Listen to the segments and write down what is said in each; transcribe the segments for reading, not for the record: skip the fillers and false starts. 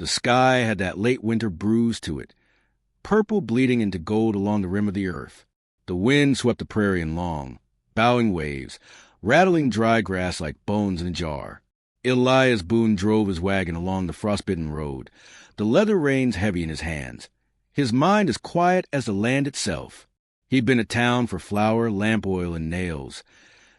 The sky had that late winter bruise to it, purple bleeding into gold along the rim of the earth. The wind swept the prairie in long, bowing waves, rattling dry grass like bones in a jar. Elias Boone drove his wagon along the frostbitten road, the leather reins heavy in his hands, his mind as quiet as the land itself. He'd been to town for flour, lamp oil, and nails.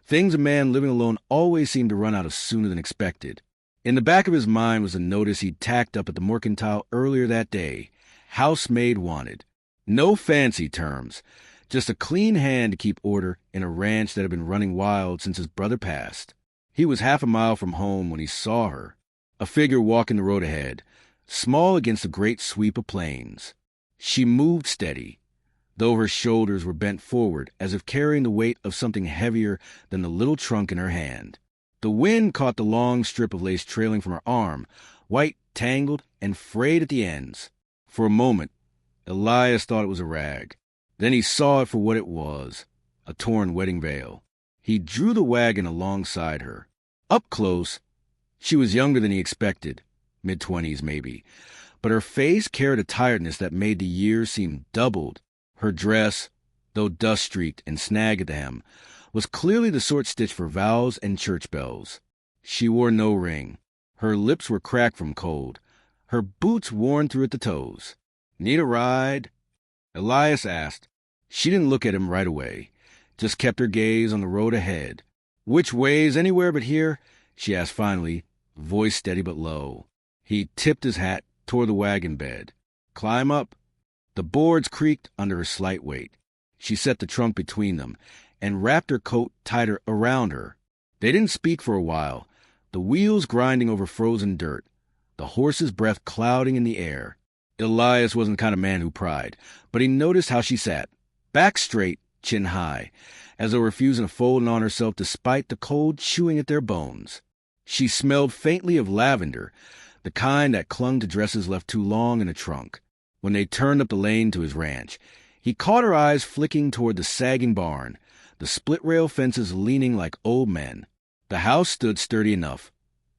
Things a man living alone always seemed to run out of sooner than expected. In the back of his mind was a notice he'd tacked up at the mercantile earlier that day. Housemaid wanted. No fancy terms, just a clean hand to keep order in a ranch that had been running wild since his brother passed. He was half a mile from home when he saw her, a figure walking the road ahead, small against the great sweep of plains. She moved steady, though her shoulders were bent forward as if carrying the weight of something heavier than the little trunk in her hand. The wind caught the long strip of lace trailing from her arm, white, tangled, and frayed at the ends. For a moment, Elias thought it was a rag. Then he saw it for what it was, a torn wedding veil. He drew the wagon alongside her. Up close, she was younger than he expected, mid-20s maybe, but her face carried a tiredness that made the years seem doubled. Her dress, though dust-streaked and snagged at the hem, was clearly the sort stitched for vows and church bells. She wore no ring. Her lips were cracked from cold, her boots worn through at the toes. "Need a ride?" Elias asked. She didn't look at him right away, just kept her gaze on the road ahead. "Which ways, anywhere but here?" she asked finally, voice steady but low. He tipped his hat toward the wagon bed. "Climb up." The boards creaked under her slight weight. She set the trunk between them and wrapped her coat tighter around her. They didn't speak for a while, the wheels grinding over frozen dirt, the horse's breath clouding in the air. Elias wasn't the kind of man who pried, but he noticed how she sat, back straight, chin high, as though refusing to fold in on herself despite the cold chewing at their bones. She smelled faintly of lavender, the kind that clung to dresses left too long in a trunk. When they turned up the lane to his ranch, he caught her eyes flicking toward the sagging barn, the split-rail fences leaning like old men. The house stood sturdy enough,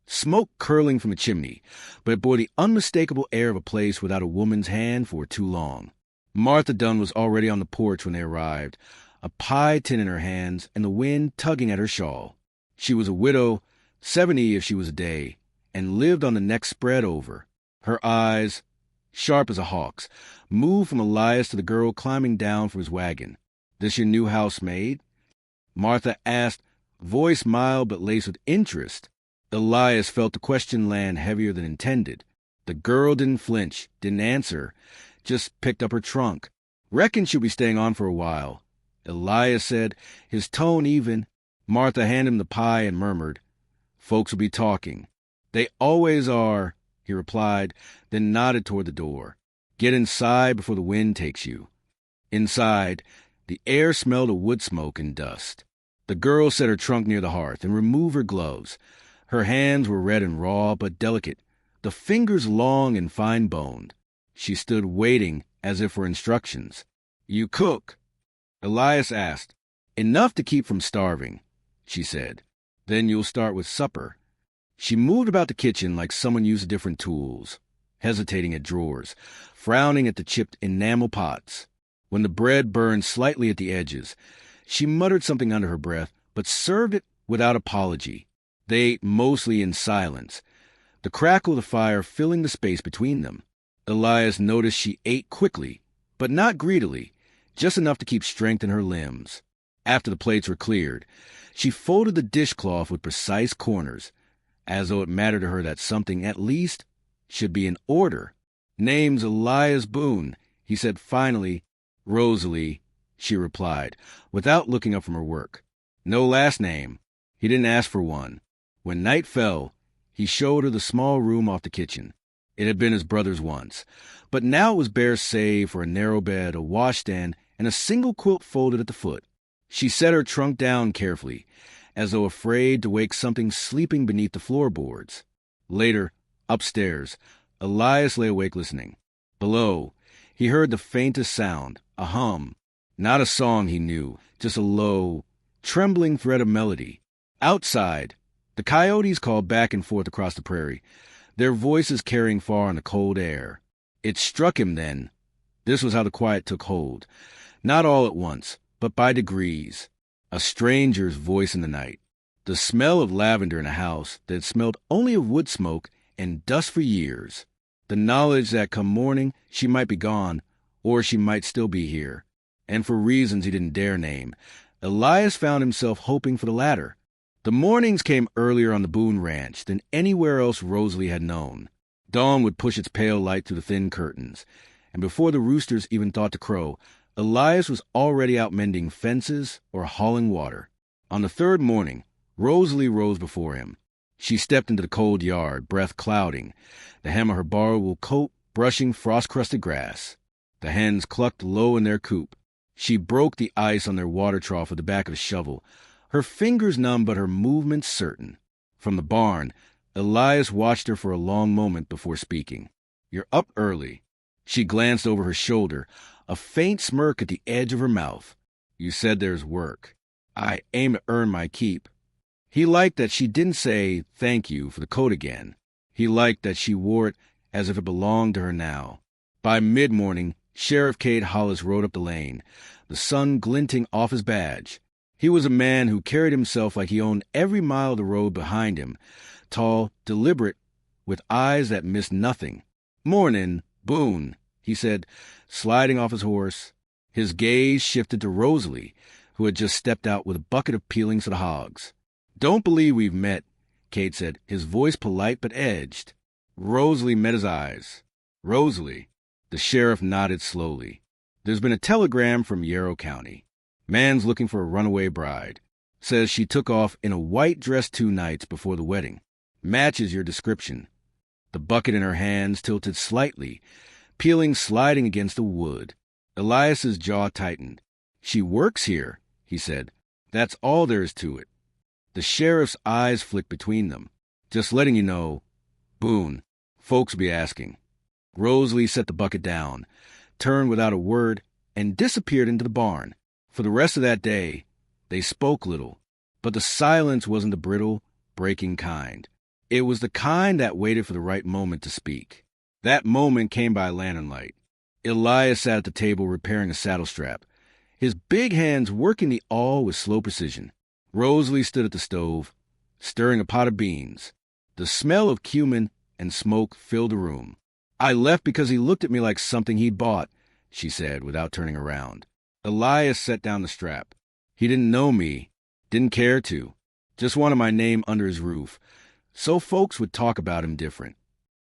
smoke curling from the chimney, but it bore the unmistakable air of a place without a woman's hand for too long. Martha Dunn was already on the porch when they arrived, a pie tin in her hands and the wind tugging at her shawl. She was a widow, 70 if she was a day, and lived on the next spread over. Her eyes, sharp as a hawk's, moved from Elias to the girl climbing down from his wagon. "This your new housemaid?" Martha asked, voice mild but laced with interest. Elias felt the question land heavier than intended. The girl didn't flinch, didn't answer, just picked up her trunk. "Reckon she'll be staying on for a while," Elias said, his tone even. Martha handed him the pie and murmured, "Folks will be talking." "They always are," he replied, then nodded toward the door. "Get inside before the wind takes you." Inside, the air smelled of wood smoke and dust. The girl set her trunk near the hearth and removed her gloves. Her hands were red and raw, but delicate, the fingers long and fine-boned. She stood waiting as if for instructions. "You cook?" Elias asked. "Enough to keep from starving," she said. "Then you'll start with supper." She moved about the kitchen like someone used different tools, hesitating at drawers, frowning at the chipped enamel pots. When the bread burned slightly at the edges, she muttered something under her breath, but served it without apology. They ate mostly in silence, the crackle of the fire filling the space between them. Elias noticed she ate quickly, but not greedily, just enough to keep strength in her limbs. After the plates were cleared, she folded the dishcloth with precise corners, as though it mattered to her that something, at least, should be in order. "Name's Elias Boone," he said finally. "Rosalie," she replied, without looking up from her work. "No last name." He didn't ask for one. When night fell, he showed her the small room off the kitchen. It had been his brother's once, but now it was bare save for a narrow bed, a washstand, and a single quilt folded at the foot. She set her trunk down carefully, as though afraid to wake something sleeping beneath the floorboards. Later, upstairs, Elias lay awake listening. Below, he heard the faintest sound, a hum. Not a song he knew, just a low, trembling thread of melody. Outside, the coyotes called back and forth across the prairie. their voices carrying far on the cold air. It struck him then. This was how the quiet took hold. Not all at once, but by degrees. A stranger's voice in the night. The smell of lavender in a house that had smelled only of wood smoke and dust for years. The knowledge that come morning she might be gone, or she might still be here. And for reasons he didn't dare name, Elias found himself hoping for the latter. The mornings came earlier on the Boone Ranch than anywhere else Rosalie had known. Dawn would push its pale light through the thin curtains, and before the roosters even thought to crow, Elias was already out mending fences or hauling water. On the third morning, Rosalie rose before him. She stepped into the cold yard, breath clouding, the hem of her borrowed coat brushing frost-crusted grass. The hens clucked low in their coop. She broke the ice on their water trough with the back of a shovel, her fingers numb but her movements certain. From the barn, Elias watched her for a long moment before speaking. "You're up early." She glanced over her shoulder, a faint smirk at the edge of her mouth. "You said there's work." "I aim to earn my keep." He liked that she didn't say thank you for the coat again. He liked that she wore it as if it belonged to her now. By mid-morning, Sheriff Cade Hollis rode up the lane, the sun glinting off his badge. He was a man who carried himself like he owned every mile of the road behind him, tall, deliberate, with eyes that missed nothing. "Mornin', Boone," he said, sliding off his horse. His gaze shifted to Rosalie, who had just stepped out with a bucket of peelings for the hogs. "Don't believe we've met," Cade said, his voice polite but edged. Rosalie met his eyes. "Rosalie." The sheriff nodded slowly. "There's been a telegram from Yarrow County. Man's looking for a runaway bride. Says she took off in a white dress 2 nights before the wedding. Matches your description." The bucket in her hands tilted slightly, peelings sliding against the wood. Elias's jaw tightened. "She works here," he said. "That's all there is to it." The sheriff's eyes flicked between them. "Just letting you know, Boone, folks be asking." Rosalie set the bucket down, turned without a word, and disappeared into the barn. For the rest of that day, they spoke little, but the silence wasn't the brittle, breaking kind. It was the kind that waited for the right moment to speak. That moment came by lantern light. Elias sat at the table repairing a saddle strap, his big hands working the awl with slow precision. Rosalie stood at the stove, stirring a pot of beans. The smell of cumin and smoke filled the room. "I left because he looked at me like something he'd bought," she said without turning around. Elias set down the strap. "He didn't know me, didn't care to. Just wanted my name under his roof, so folks would talk about him different."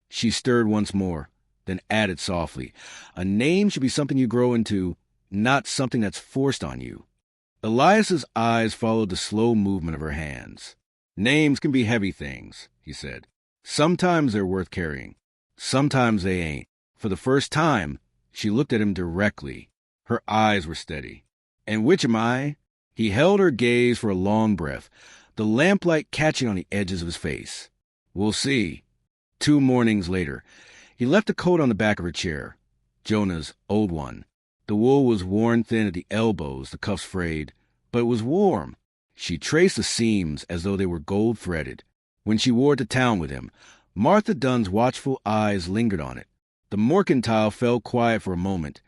She stirred once more, then added softly, "A name should be something you grow into, not something that's forced on you." Elias's eyes followed the slow movement of her hands. "Names can be heavy things," he said. "Sometimes they're worth carrying. Sometimes they ain't." For the first time, she looked at him directly. Her eyes were steady. "And which am I?" He held her gaze for a long breath, the lamplight catching on the edges of his face. "We'll see." 2 mornings later, he left the coat on the back of her chair, Jonah's old one. The wool was worn thin at the elbows, the cuffs frayed, but it was warm. She traced the seams as though they were gold-threaded. When she wore it to town with him, Martha Dunn's watchful eyes lingered on it. The mercantile fell quiet for a moment,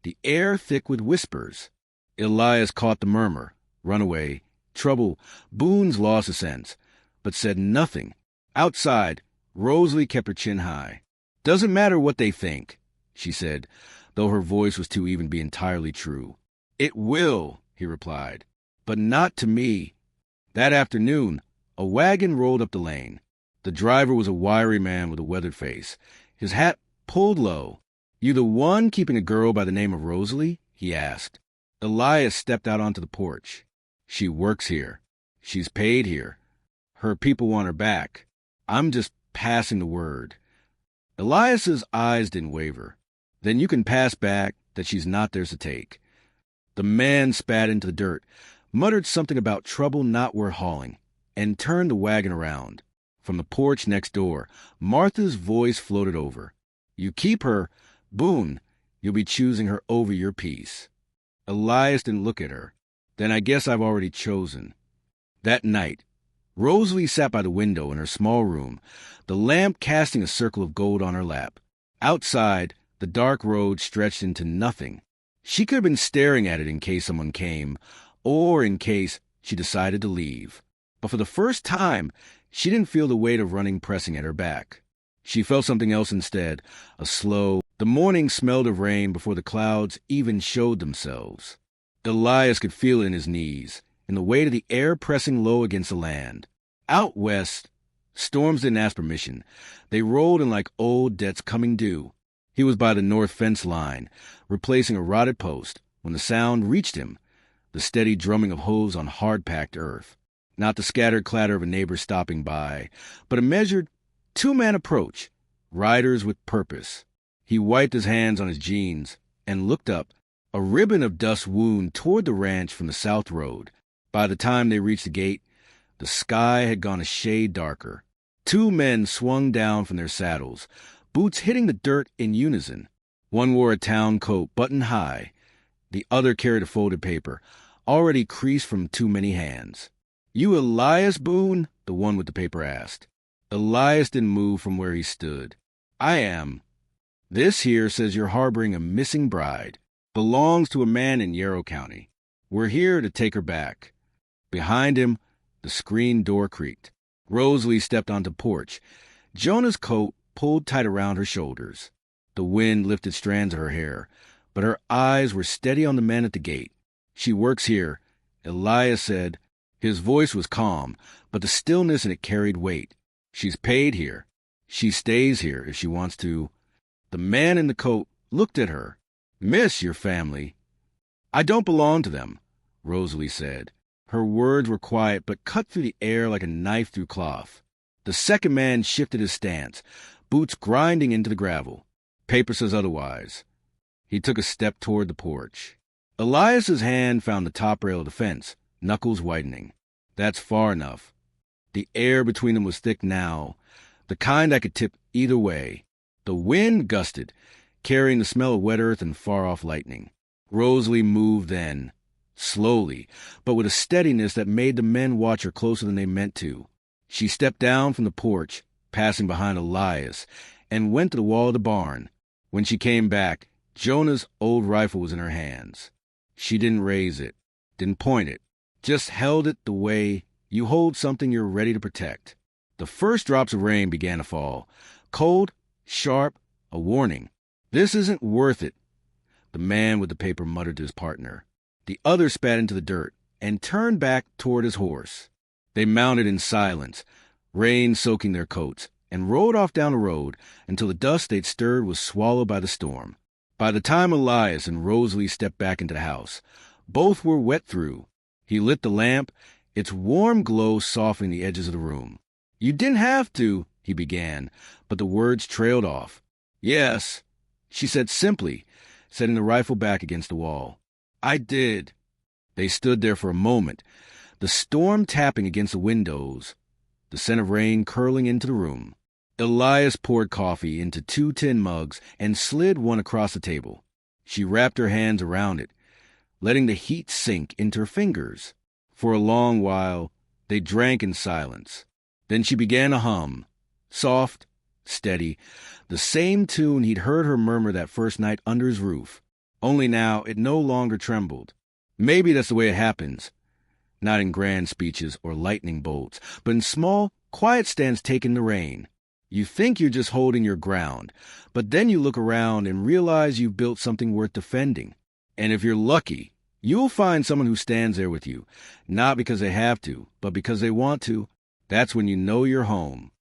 the air thick with whispers. Elias caught the murmur, runaway, trouble, Boone's loss of sense, but said nothing. Outside, Rosalie kept her chin high. "Doesn't matter what they think," she said, though her voice was too even to be entirely true. "It will," he replied, "but not to me." That afternoon, a wagon rolled up the lane. The driver was a wiry man with a weathered face, his hat pulled low. "You the one keeping a girl by the name of Rosalie?" he asked. Elias stepped out onto the porch. "She works here. She's paid here. Her people want her back. I'm just passing the word." Elias's eyes didn't waver. "Then you can pass back that she's not theirs to take." The man spat into the dirt, muttered something about trouble not worth hauling, and turned the wagon around. From the porch next door, Martha's voice floated over. "You keep her, Boone, you'll be choosing her over your piece." Elias didn't look at her. "Then I guess I've already chosen." That night, Rosalie sat by the window in her small room, the lamp casting a circle of gold on her lap. Outside, the dark road stretched into nothing. She could have been staring at it in case someone came, or in case she decided to leave. But for the first time, she didn't feel the weight of running pressing at her back. She felt something else instead, the morning smelled of rain before the clouds even showed themselves. Elias could feel it in his knees, in the weight of the air pressing low against the land. Out west, storms didn't ask permission. They rolled in like old debts coming due. He was by the north fence line, replacing a rotted post, when the sound reached him, the steady drumming of hooves on hard-packed earth. Not the scattered clatter of a neighbor stopping by, but a measured two-man approach, riders with purpose. He wiped his hands on his jeans and looked up, a ribbon of dust wound toward the ranch from the south road. By the time they reached the gate, the sky had gone a shade darker. Two men swung down from their saddles, boots hitting the dirt in unison. One wore a town coat buttoned high. The other carried a folded paper, already creased from too many hands. "You Elias Boone?" the one with the paper asked. Elias didn't move from where he stood. "I am. This here says you're harboring a missing bride. Belongs to a man in Yarrow County. We're here to take her back." Behind him, the screen door creaked. Rosalie stepped onto the porch. Jonah's coat pulled tight around her shoulders. The wind lifted strands of her hair, but her eyes were steady on the men at the gate. "She works here," Elias said. His voice was calm, but the stillness in it carried weight. "She's paid here. She stays here if she wants to." The man in the coat looked at her. "Miss, your family." "I don't belong to them," Rosalie said. Her words were quiet but cut through the air like a knife through cloth. The second man shifted his stance, boots grinding into the gravel. "Paper says otherwise." He took a step toward the porch. Elias's hand found the top rail of the fence, knuckles whitening. "That's far enough." The air between them was thick now, the kind that could tip either way. The wind gusted, carrying the smell of wet earth and far-off lightning. Rosalie moved then, slowly, but with a steadiness that made the men watch her closer than they meant to. She stepped down from the porch, passing behind Elias, and went to the wall of the barn. When she came back, Jonah's old rifle was in her hands. She didn't raise it, didn't point it, just held it the way you hold something you're ready to protect. The first drops of rain began to fall, cold, sharp, a warning. "This isn't worth it," the man with the paper muttered to his partner. The other spat into the dirt and turned back toward his horse. They mounted in silence, rain soaking their coats, and rode off down the road until the dust they'd stirred was swallowed by the storm. By the time Elias and Rosalie stepped back into the house, both were wet through. He lit the lamp, its warm glow softening the edges of the room. "You didn't have to," he began, but the words trailed off. "Yes," she said simply, setting the rifle back against the wall. "I did." They stood there for a moment, the storm tapping against the windows, the scent of rain curling into the room. Elias poured coffee into 2 tin mugs and slid one across the table. She wrapped her hands around it, letting the heat sink into her fingers. For a long while, they drank in silence. Then she began to hum, soft, steady, the same tune he'd heard her murmur that first night under his roof. Only now it no longer trembled. Maybe that's the way it happens. Not in grand speeches or lightning bolts, but in small, quiet stands taking the rain. You think you're just holding your ground, but then you look around and realize you've built something worth defending. And if you're lucky, you'll find someone who stands there with you, not because they have to, but because they want to. That's when you know you're home.